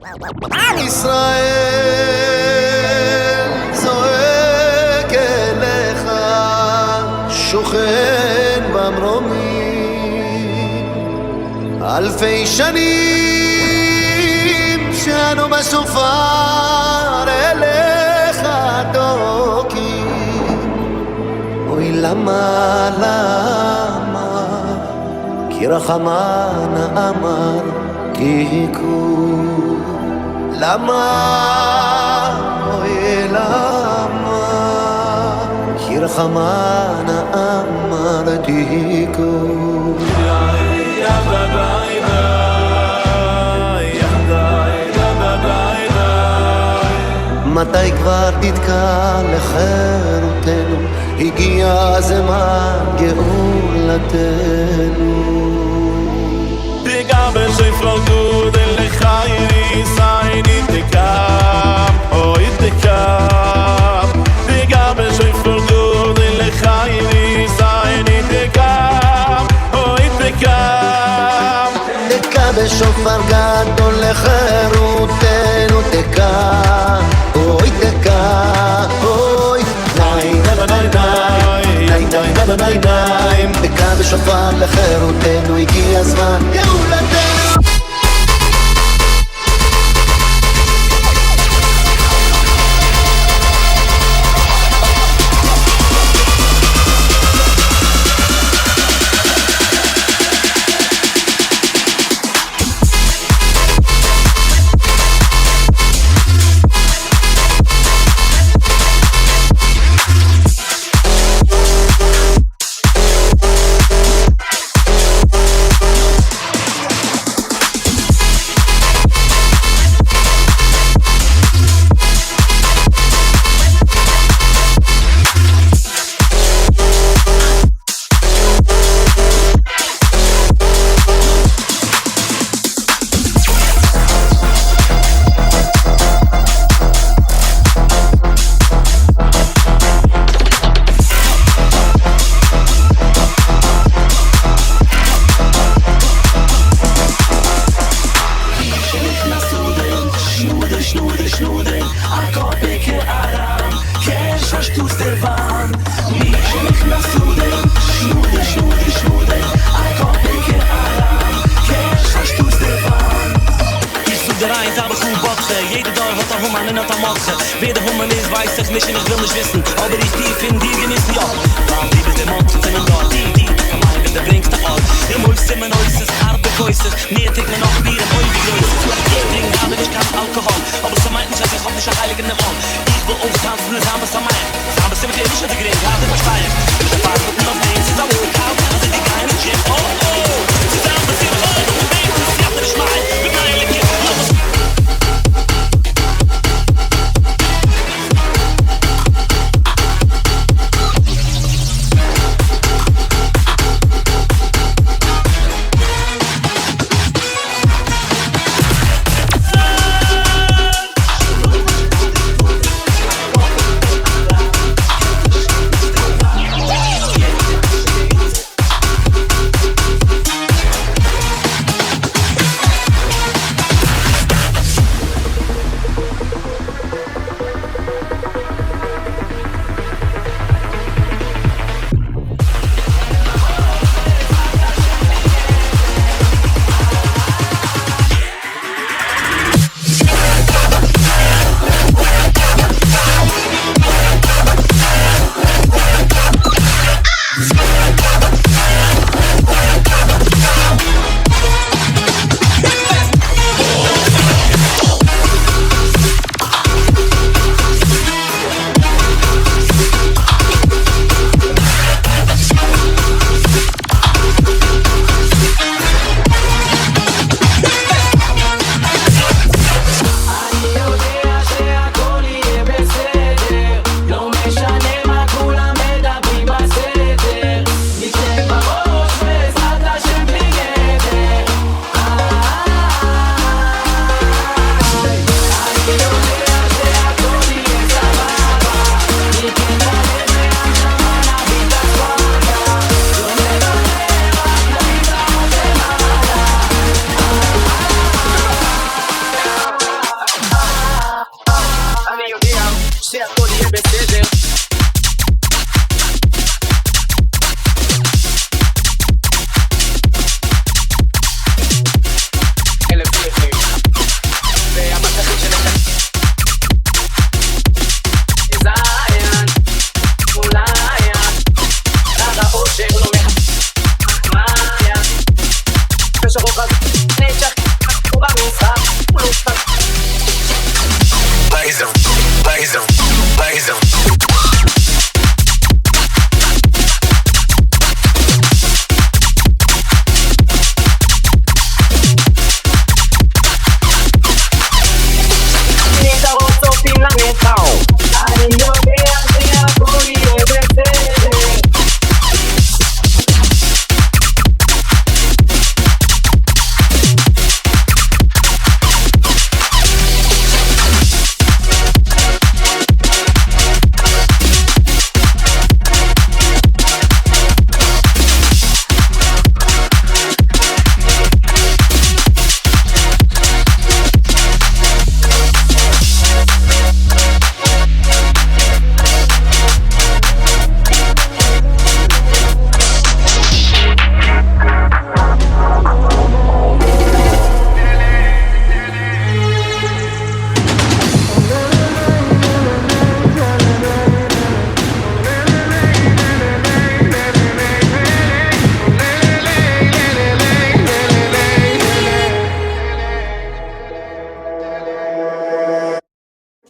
עם ישראל זועק אליך, שוכן במרומים, אלפי שנים שאנו בשופר אליך דוקים. אוי למה, למה, כי רחמן אמר תיקו. למה, אוי למה, כי רחמן אמר תיקו. מתי כבר תתקע לחירותנו, הגיע זמן גאולתנו. Begaben schon Frau Gud in Lechairi sei nicht dekam, oh it dekam. Begaben schon Frau Gud in Lechairi sei nicht dekam, oh it dekam. דקה בשופר גדול לחירותנו, דקה, אוי דקה, אוי ניי ניי ניי ניי ניי ניי ניי. דקה בשופר לחירותנו, הגיע הזמן גאולתנו. Wer der Hummer ist, weiß ich nicht und ich will nicht wissen, aber ich tief in dir genießen, ja. Warum lieb ist der Mond und finden dort, die, kann wenn der bringst der Ort. Ihr Mäus immer neues, harte Käuser, mehr ticken noch Bier im Heu wie Größe. Ich trinke aber nicht kein Alkohol, aber so meinten, dass ich hab nicht ein Heiligen im Mund. Ich will uns tanzen, das haben wir so meint. Das haben wir mit dir nicht integriert, gerade versteilt. Mit der Fahrt und noch eins, ist auch kalt, also die kleine Chip, oh, oh. Zusammen sind wir heute und beten, das jammert nicht mal, mit meiner Kippe.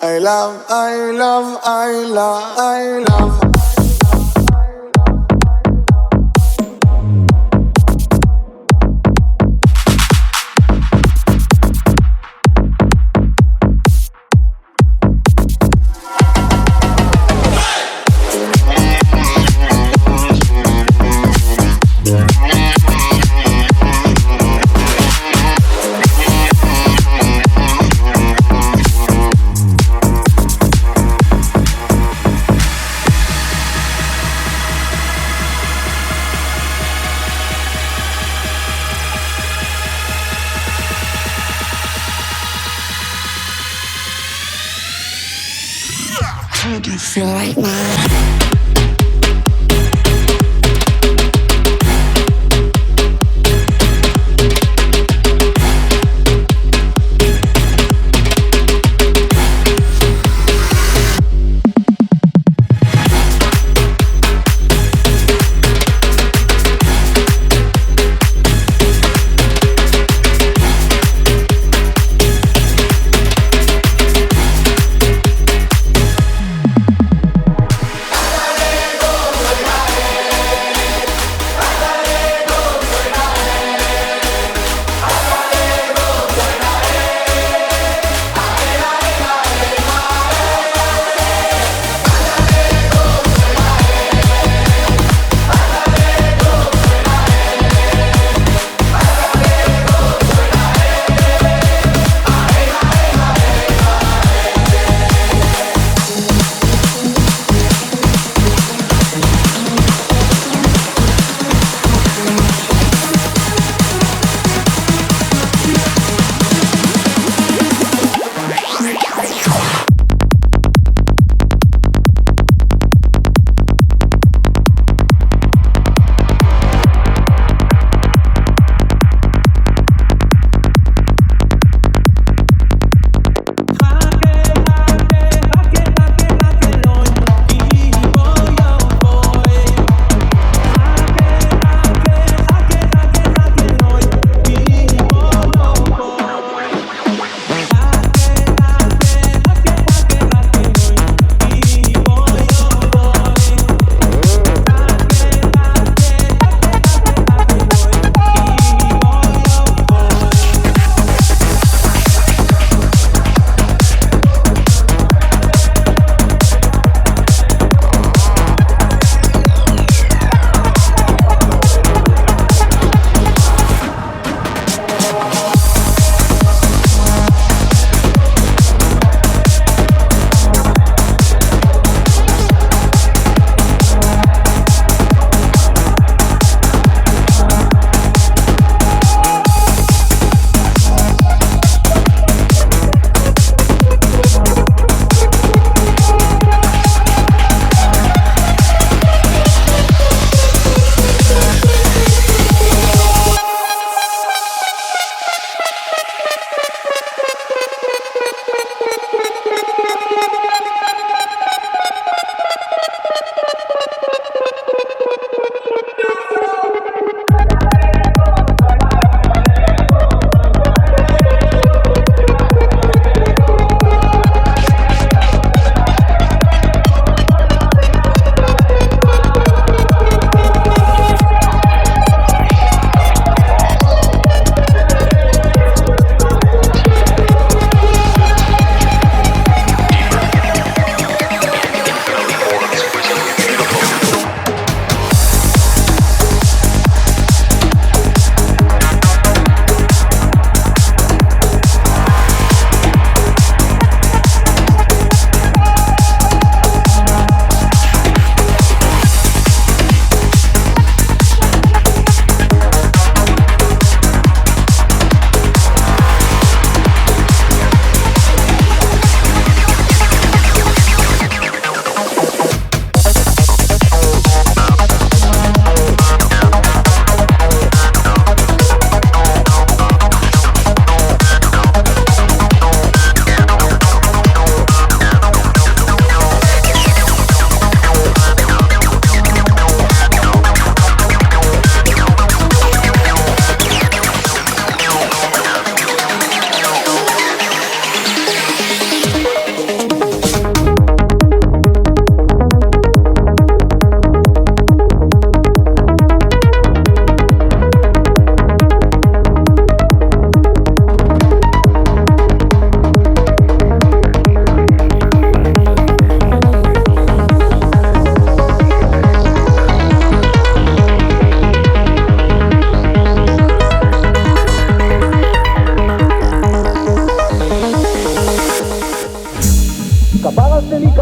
I love, I love, I love, I love. How do you feel right now?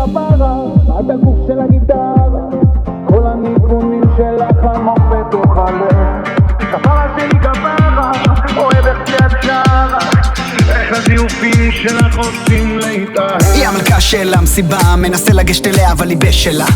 כפרה, את הגוף של הגיטרה, כל הניגונים שלך עמוק בתוך הלב. כפרה שלי כפרה, אוהב איך שאת שרה, איך הזיופים שלך עושים להתאהב. היא המלכה של המסיבה, מנסה לגשת אליה אבל היא בשלה.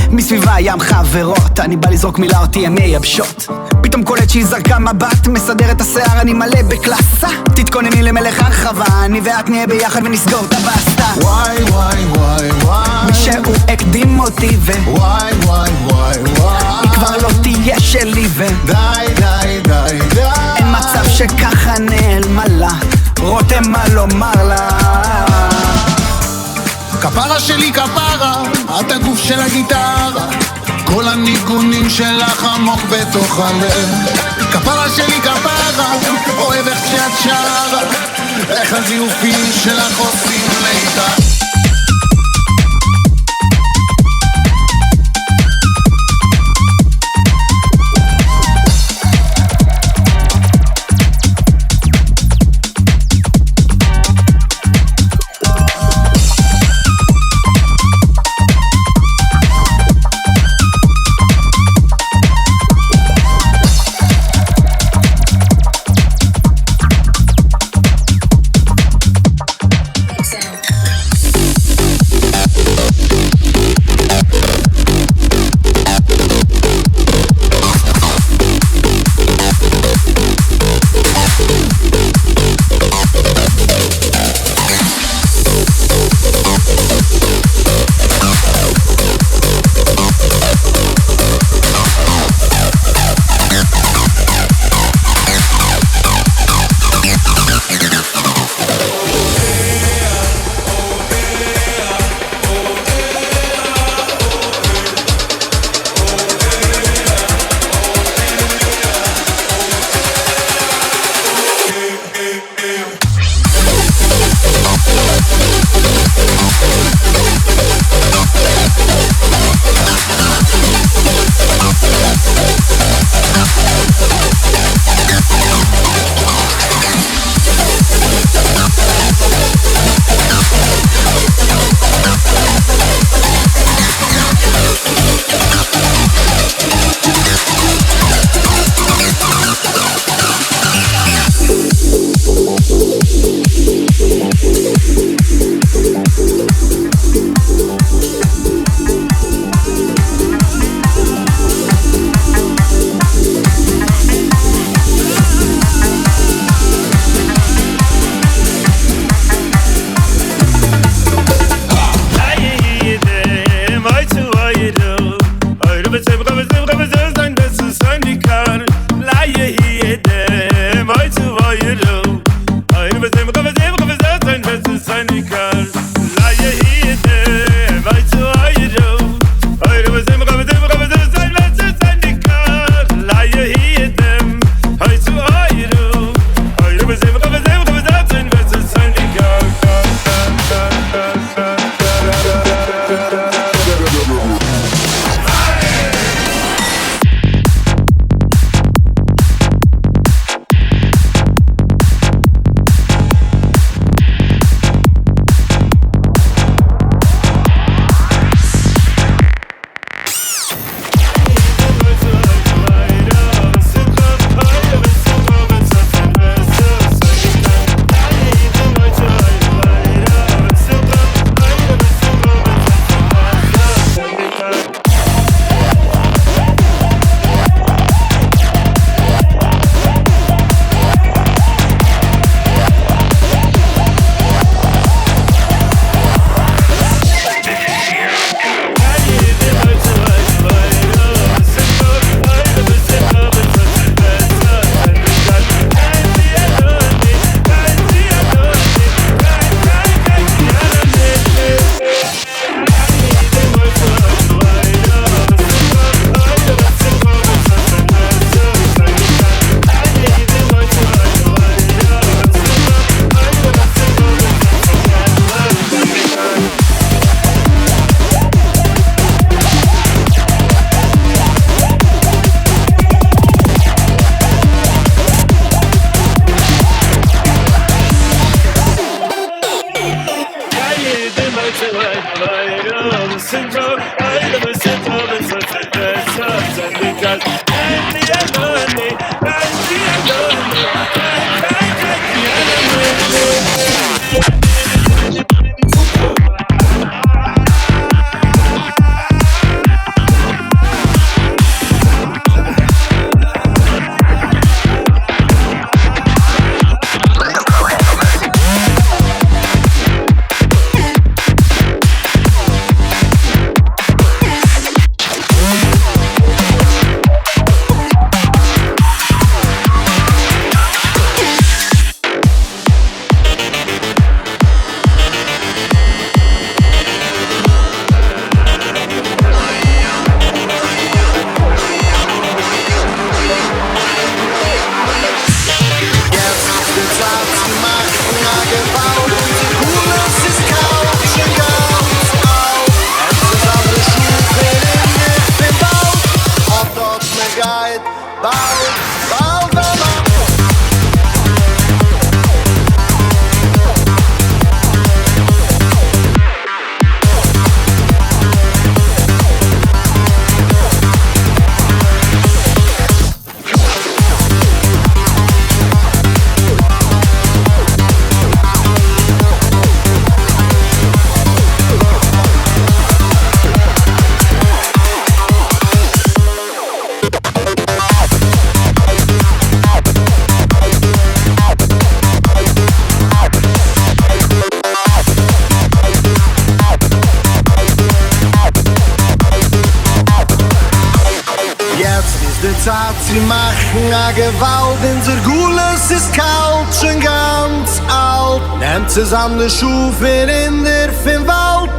מסביבה ים חברות, אני בא לזרוק מילה אותי הן מייבשות. פתאום קולט שהיא זרקה מבט, מסדר את השיער, אני מלא בקלאסה. תתכונני למלך הרחבה, אני ואת נהיה ביחד ונסגור את הבסטה. וואי וואי וואי וואי, מישהו הקדים אותי וואי וואי וואי וואי, היא כבר לא תהיה שלי די די די די, אין מצב שככה נעלמה לה, רותם מה לומר לה. כפרה שלי כפרה, את הגוף של הגיטרה, כל הניגונים שלך עמוק בתוך הלב. כפרה שלי כפרה, אוהב איך שאת שרה, איך הזיופים שלך עושים להתאהב. Zeit, sie machen a Gewalt. Unser Gules ist kalt, schon ganz alt. Nehmt zusammen die Schuhe für in der Wald.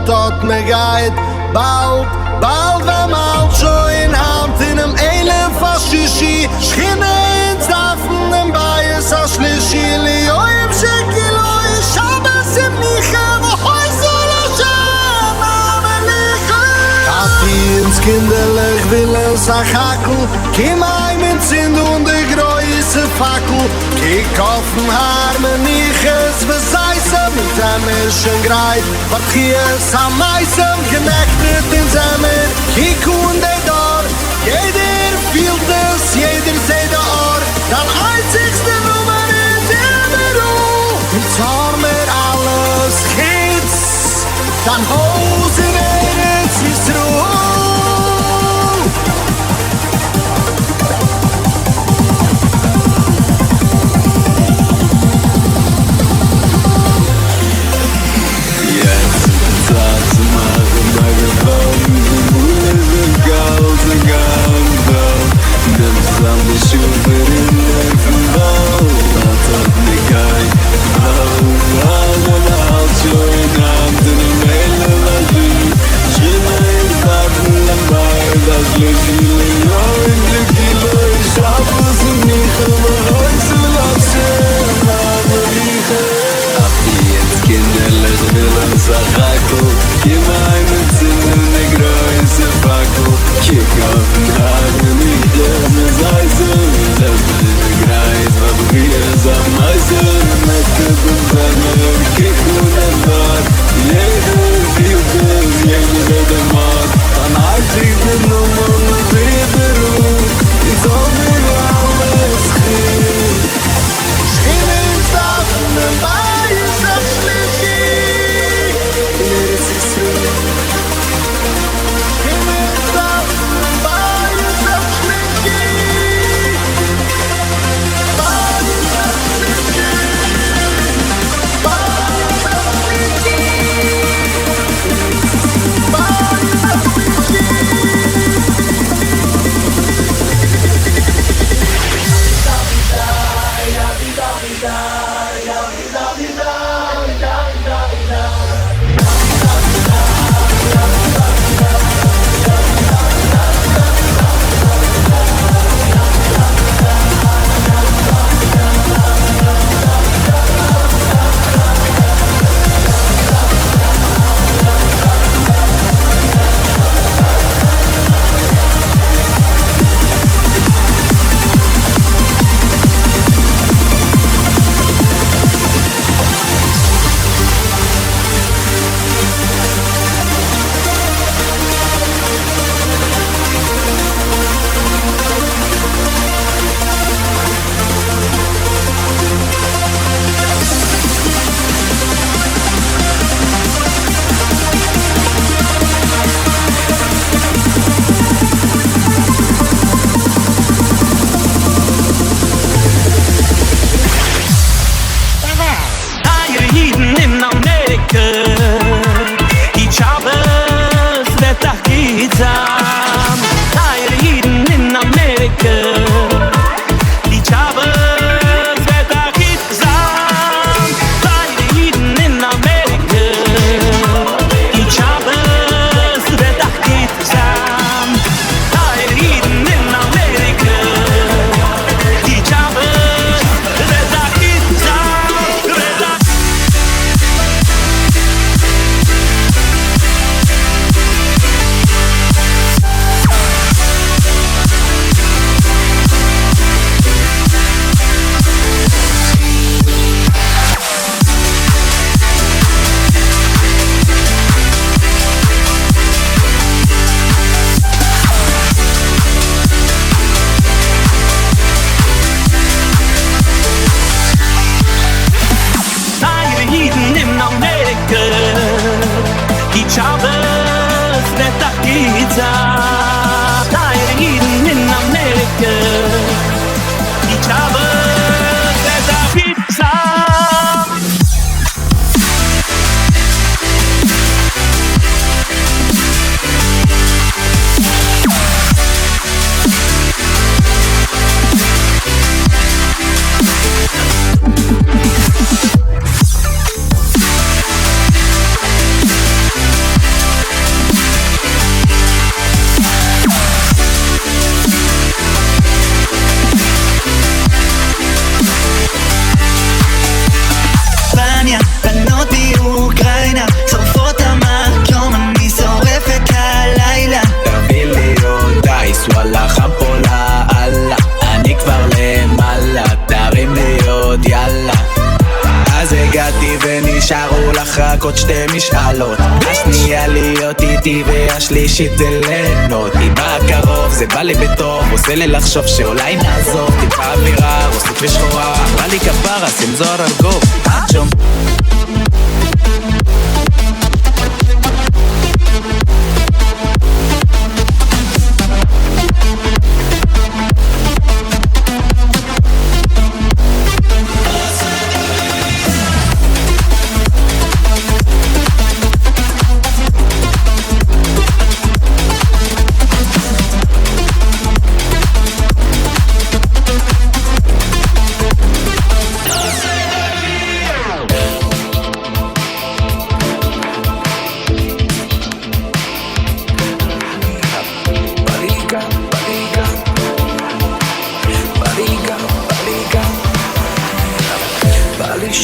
Dort me geht bald, bald wenn man schon in Hand in einem Elend fast Shishi. Schinne ins Daffen, dem Bias a Schlischi. Lio im Schicki, ich hab es im Niche, wo heute ins kinderlich willen Sachakel. Kim ein mit Sinn und die größe Fackel. Kick auf den Armen, ich es beseisse. Mit dem Ischen greit, was hier ist am meisten. Geknechtet in Semmer, kick und der Dor. Jeder fühlt es, jeder seht der Ohr. Dann einzigste Nummer in der Büro. Und zwar mir alles Hits. Dann Hose werden, ist Ruhe. קראו לך רק עוד שתי משאלות, השנייה להיות איתי והשלישית זה ליהנות. היא באה קרוב, זה בא לי בטוב, עושה לי לחשוב שאולי נעזוב. טיפה אווירה, רוסית ושחורה, בא לי כפרה, שים זוהר על גוב שום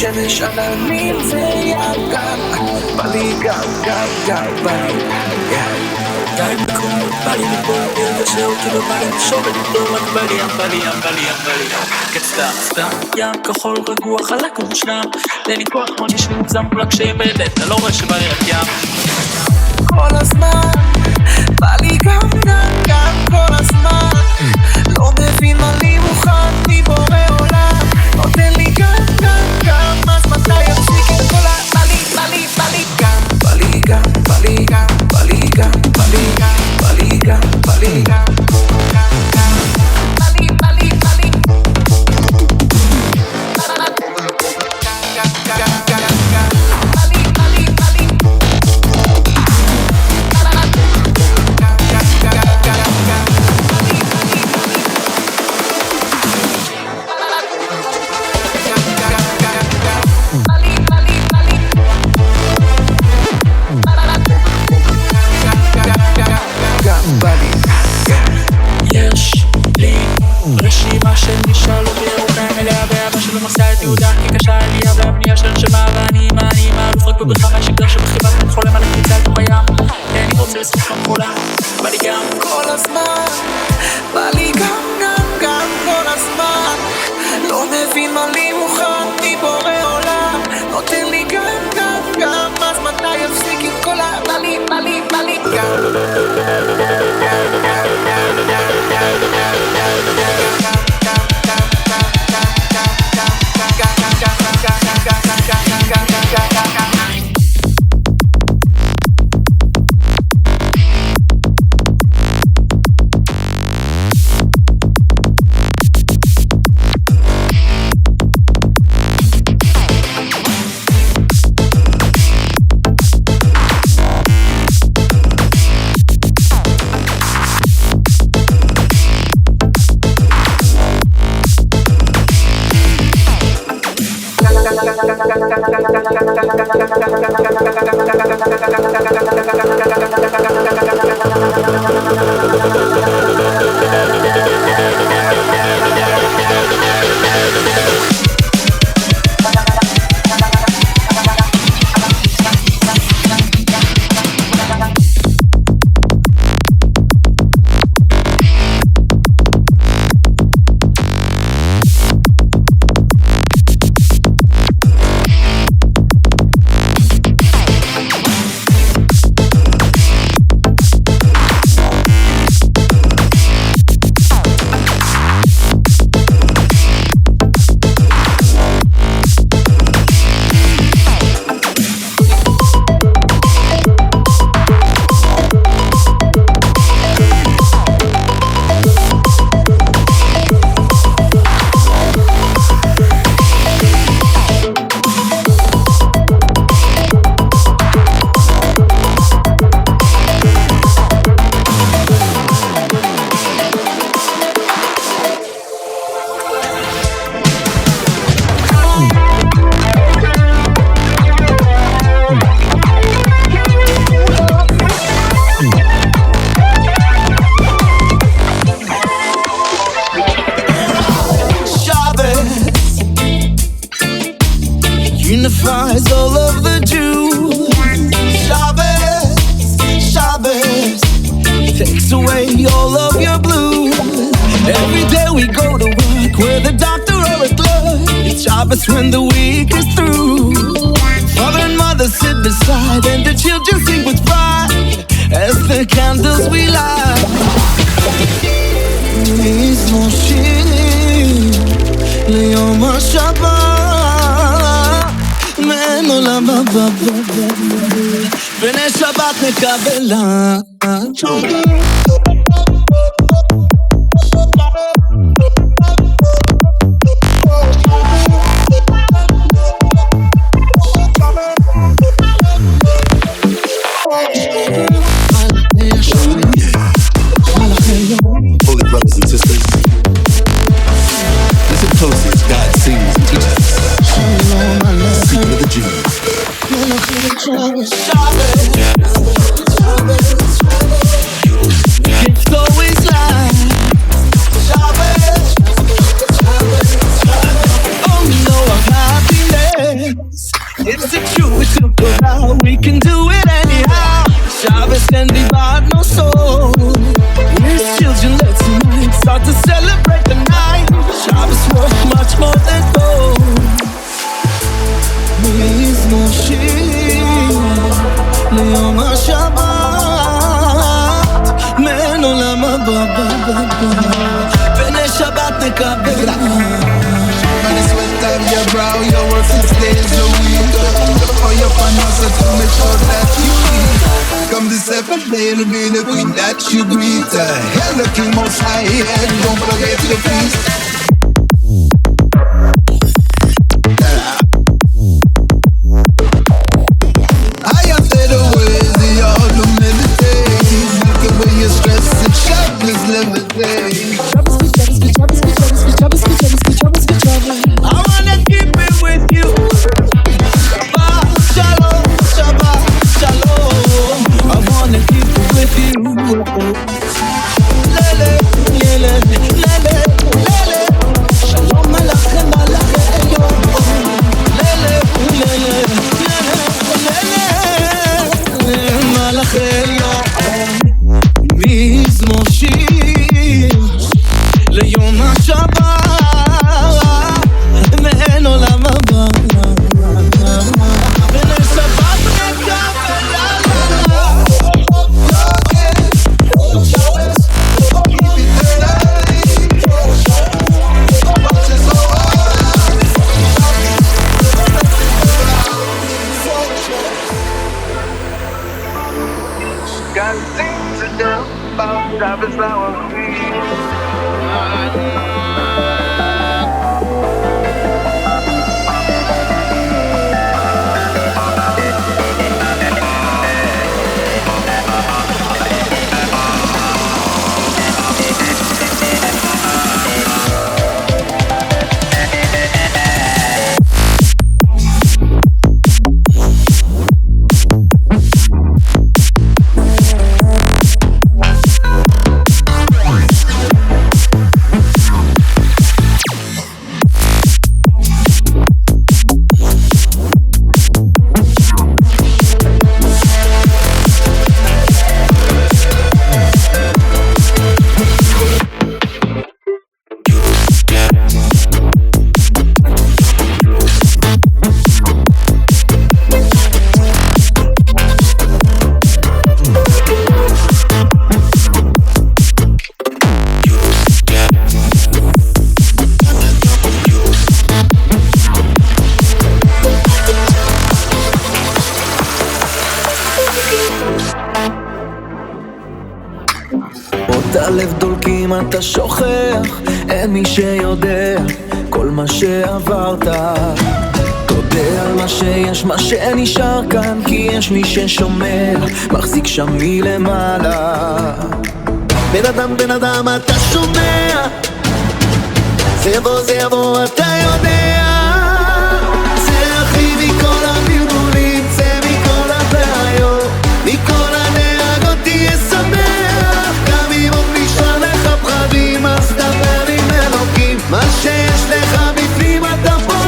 שמש עננים וירקן, בא לי גם, בא לי די בקור, בא לי לבוא, וזהו כאילו בא לי לשוב ולדור, בא לי סתם ים כחול רגוע חלק ומושלם, תן לי כוח מרגיש לי מוגזם רק שאיבד, אתה לא רואה שבא לי רק ים כל הזמן, בא לי גם כל הזמן, לא מבין מה לי מוכן מבורא עולם, נותן לי גם אז מתי יפסיק את כל בא לי גם רשימה של משאלות וירוקה מלאה באהבה שלא מוסעה את יהודה כי קשה עלייה והבנייה של נשמה ואני אלוף רק בבריכה מהשגרה שבחיבה אני חולם על הקריצה לתוך הים אני רוצה לשחק במחולה בא לי גם כל הזמן בא לי גם כל הזמן לא מבין מה לי מוכן מבורא עולם נותן לי גם אז מתי יפסיק עם כל בא לי גם unifies all of the Jews. Shabbos takes away all of your blues. Every day we go to work with a doctor or a clerk. It's Shabbos when the week is through. Father and beside, and the children sing with pride as the candles we light. מזמושים ליום השבת מעין עולם הבא בני שבת נקבלה. Holy brothers and sisters, listen closely as God sings and teaches us. Secret of the Jews. It's always like oh no, of happiness. It's the truth, we took it out. We can do it anyhow. Shabbos can be bad, no soul. We're children, let's unite. Start to celebrate the night. Shabbos worth much more than gold. מזמושים ליום השבת מעין עולם הבא בני שבת נקבל. And the sweat of your brow, you work 6 days a week. For your finances to make sure that you eat. Come the 7th day, it'll be the queen that you greet. Hail the king most high, and don't forget the feast. I have said the words of your to meditate. Look away your stress and Shabbos levitate. I wanna keep it with you. Shabbat shalom, Shabbat shalom. I wanna keep it with you. Lele, lele, lele, lele. Shalom alachem, alachem, yo. Lele, lele, lele, lele, alachem, yo. מזמושים ליום השבת מעין עולם הבא בני שבת נקבלה. Got things to do about Shabbos now. הלב דולקים אתה שוכח, אין מי שיודע כל מה שעברת. תודה על מה שיש, מה שנשאר כאן, כי יש מי ששומר, מחזיק שם מלמעלה. בן אדם אתה שומע, זה יבוא אתה יודע. זה הכי מכל הבלבולים, זה מכל הבעיות, מכל הנהגות תהיה שמח. גם אם עוד נשאר לך פחדים, אז דבר עם אלוקים, מה שיש לך בפנים אתה פורח.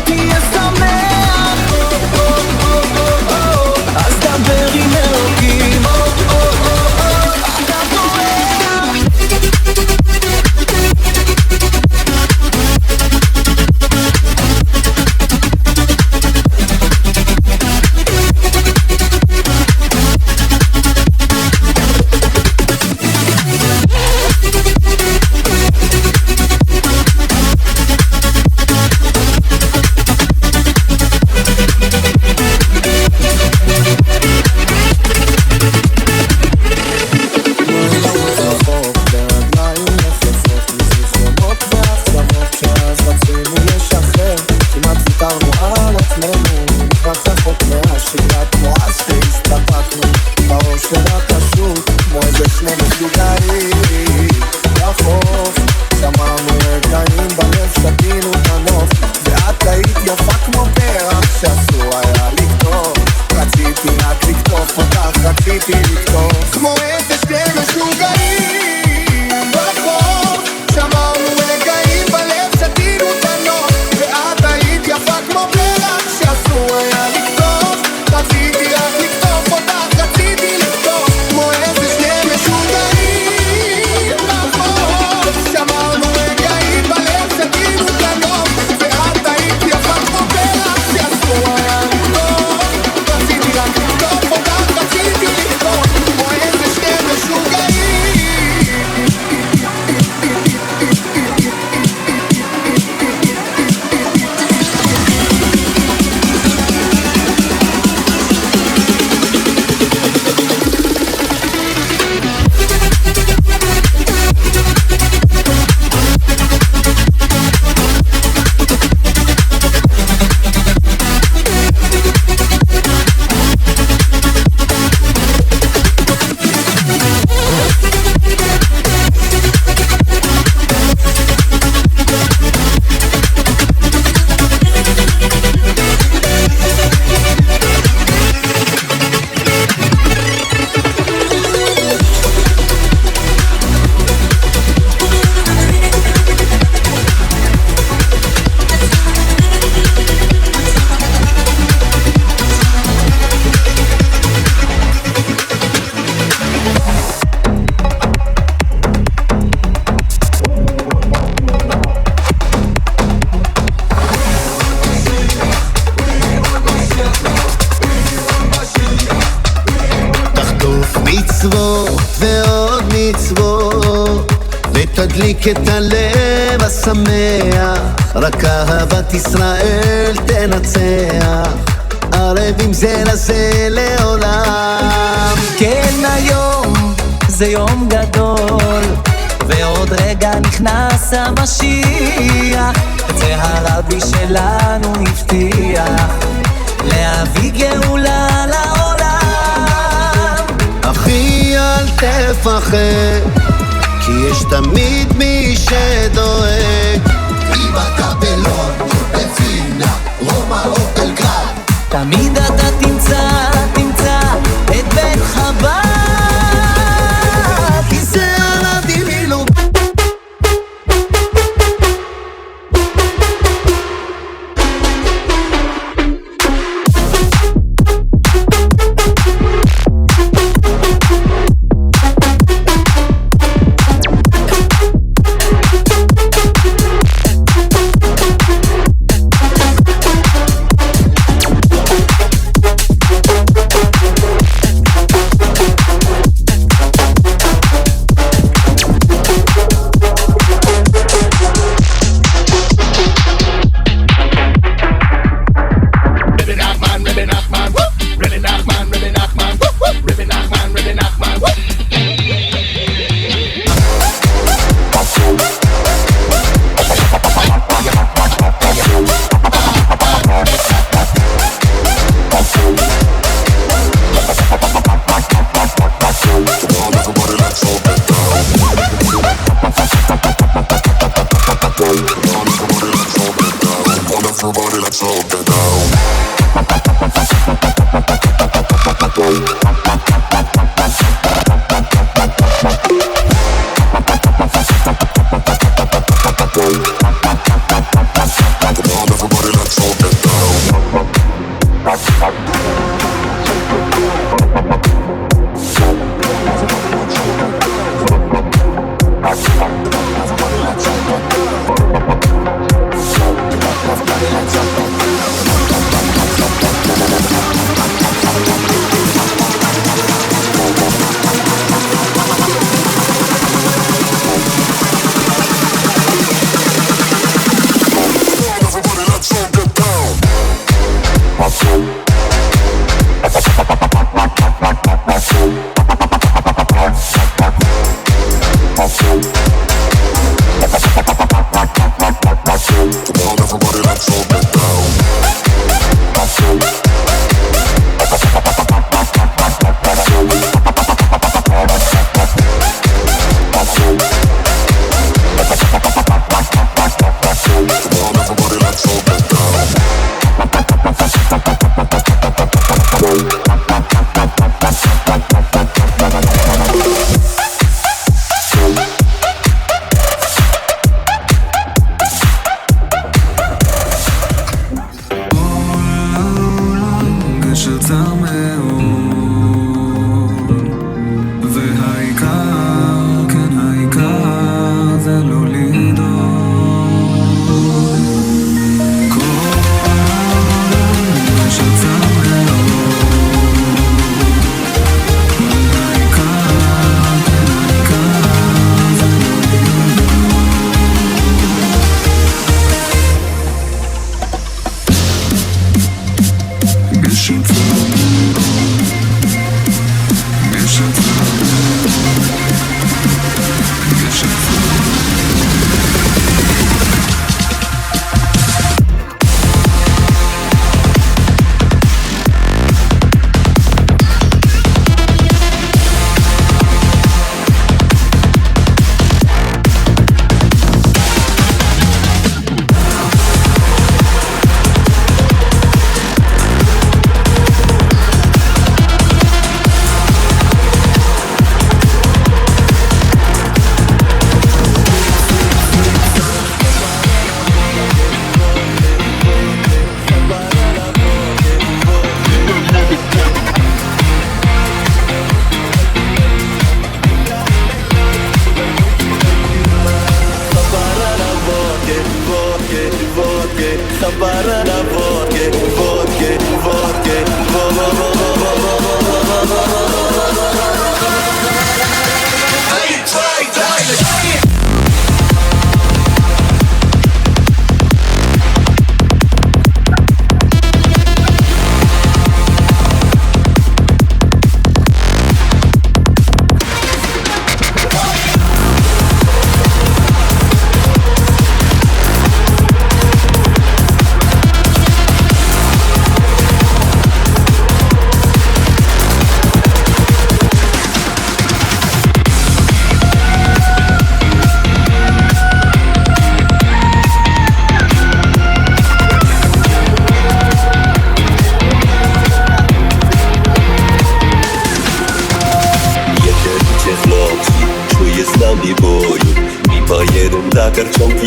תהיה שמח, אז דבר עם אלוקים. ידליק את הלב השמח, רק אהבת ישראל תנצח, ערבים זה לזה לעולם. כן, היום זה יום גדול, ועוד רגע נכנס המשיח, זה הרבי שלנו הבטיח להביא גאולה לעולם. אחי אל תפחד, כי יש תמיד מי שדואג. אם אתה בלון, בפינה, רומא או בלגרד, תמיד אתה תמצא את בית חב"ד, כי זה הרבי מילוב.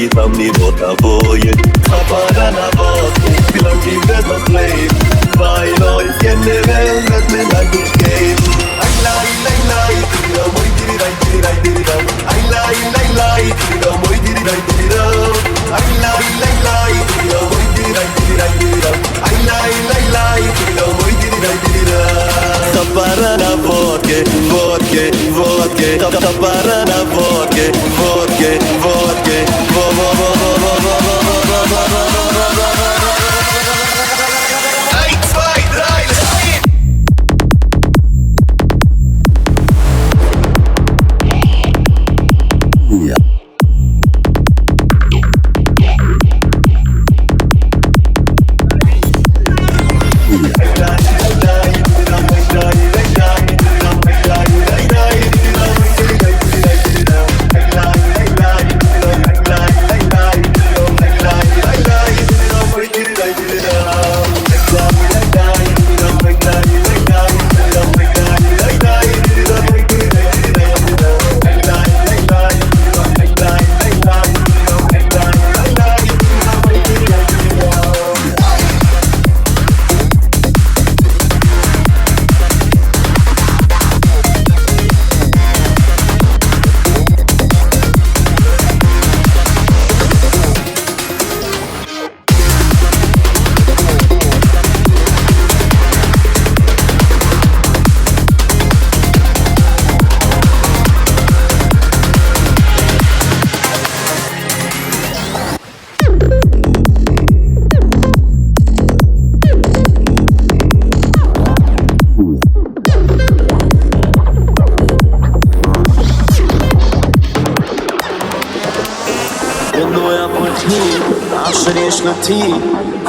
איתם לראות אבויה חפרה נבותי בלוגים ובחלאים ביי לא יתקנרל נתנן דושקיים איי ליי ליי ליי תירה מוי תירי ליי תירי ליי תירי ליי איי ליי ליי ליי תירה מוי תירי ליי תירי ליי איי ליי ליי ליי תירה מוי תירי ליי תירי ליי תירי ליי איי ליי ליי ליי תירה מוי תירי ליי תירי ליי חפרה נבותי vodka, vodka, taparana vodka, vodka, vodka,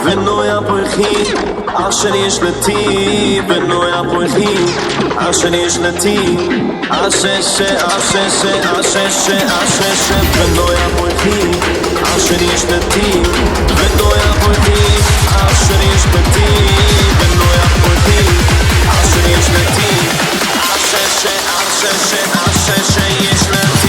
ונויה פרחי אשר יש לתי ונויה פרחי אשר יש לתי אשר ונויה פרחי אשר יש לתי ונויה פרחי אשר יש לתי ונויה פרחי אשר יש לתי אשר יש לתי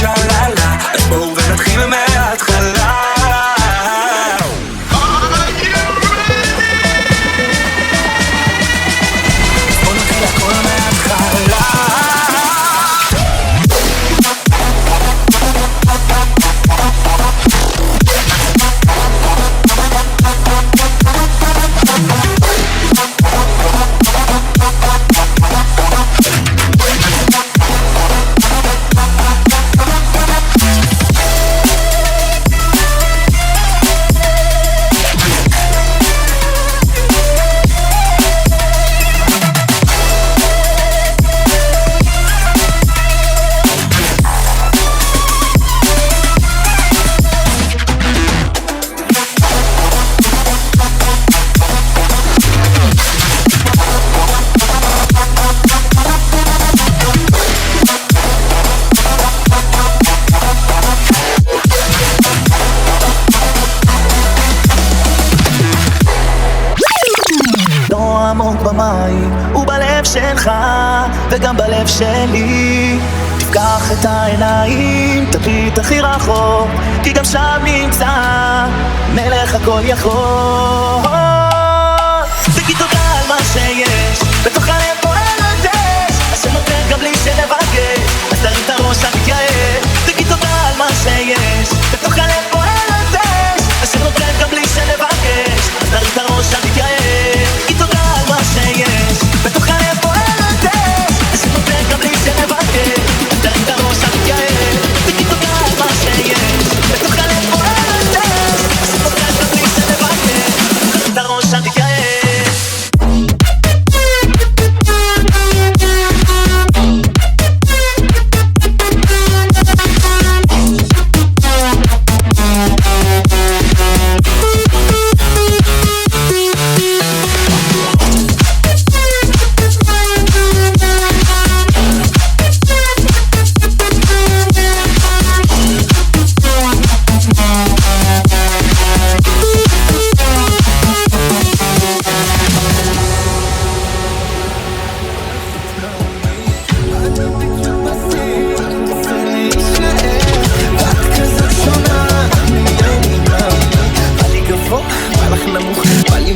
שללה, אז בואו ונתחיל מההתחלה. בואו נתחיל הכל מההתחלה. עמוק במים ובלב שלך וגם בלב שלי, תפקח את העיניים, תביט הכי רחוק, כי גם שם נמצא מלך הכל יכול. תגיד תודה על מה שיש, בתוך הלב פועל אש, אשר נותן גם בלי שנבקש, אז תרים את הראש המתייאש. תגיד תודה על מה שיש, בתוך הלב פועל אש, אשר נותן גם בלי שנבקש, אז תרים את הראש המתייאש. שיש בתוך הלב פועלת אש, אשר נותן גם בלי שנבקש, תרים את הראש המתייאש. תגיד תודה על מה שיש בתוך הלב פועלת אש, אשר נותן גם בלי שנבקש, תרים את הראש המתייאש.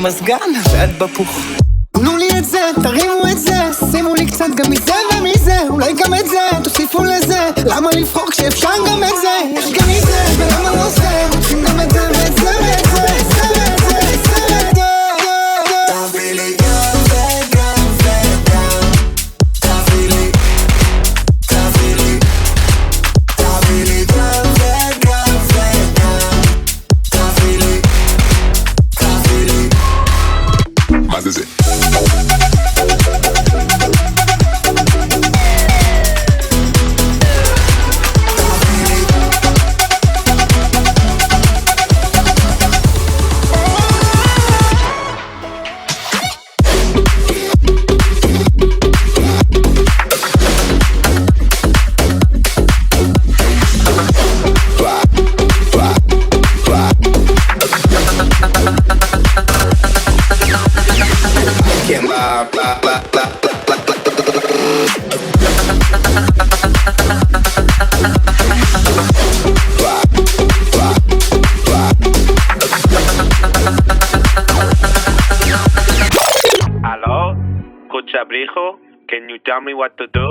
מזגן ועד בפוך. תנו לי את זה, תרימו את זה, שימו לי קצת גם מזה ומזה, אולי גם את זה, תוסיפו לזה. למה לבחור כשאפשר גם את זה? יש גם מזה, ולמה לא זה? רוצים גם את זה ואת זה ואת זה ואת זה ואת זה ואת זה. תביא לי גם וגם וגם, תביא לי, תביא לי, תביא לי גם וגם וגם, תביא לי, תביא לי. מה זה זה? Can you tell me what to do?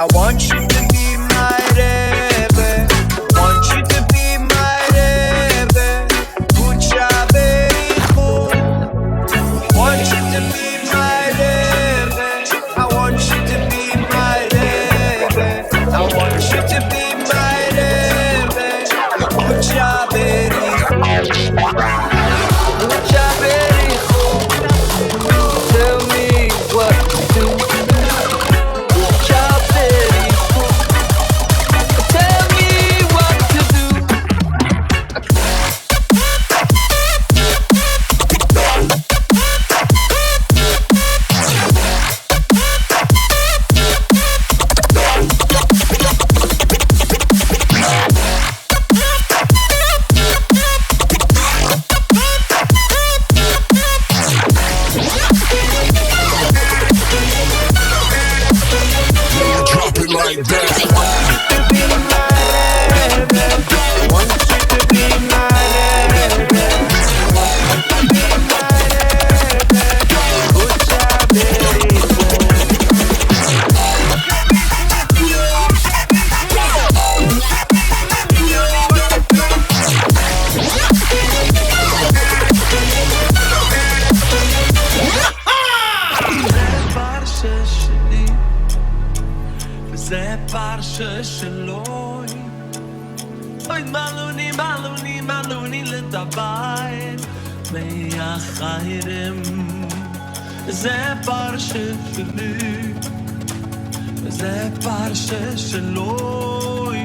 I want you Oy maluni maluni maluni le dabei me ya khairem ze parshe shli ze parshe shloi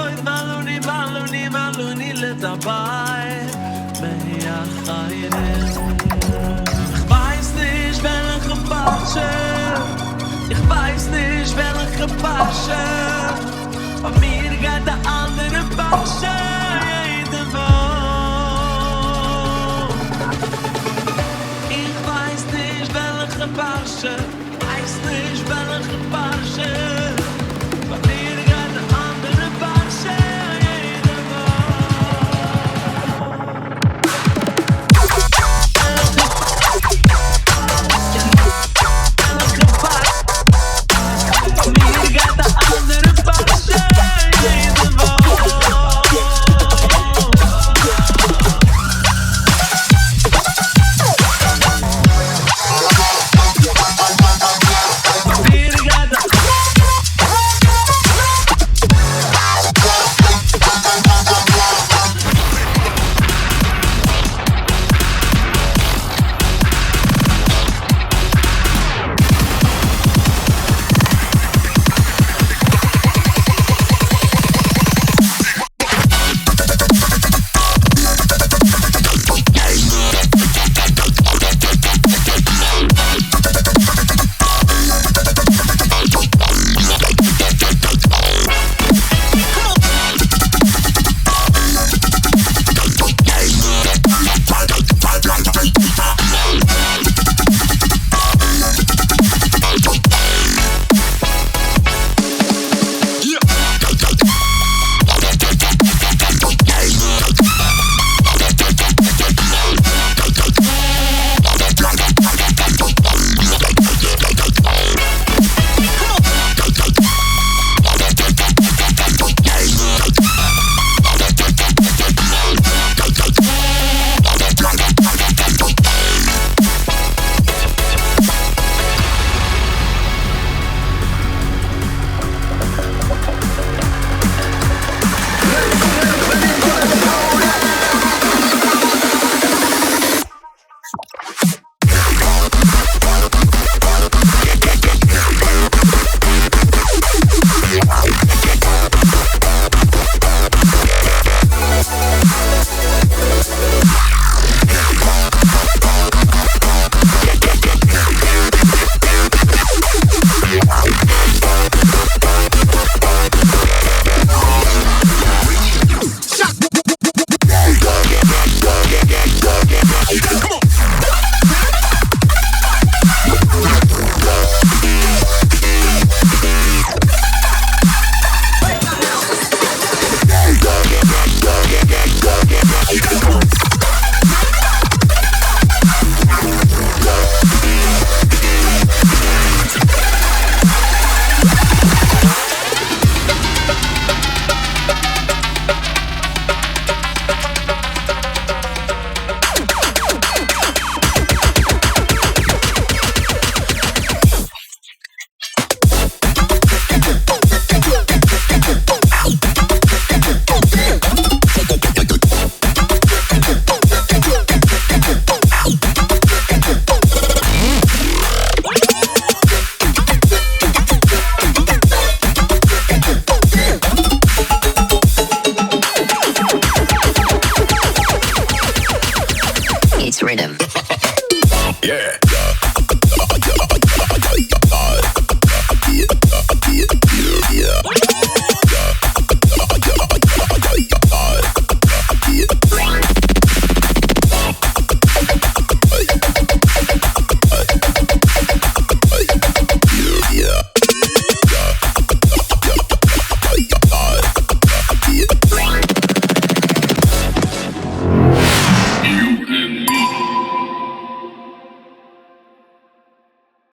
Oy maluni maluni maluni le dabei me ya khairem Ich weiß nicht welche Pasche Ich weiß nicht welche Pasche Auf mir geht der andere Pasche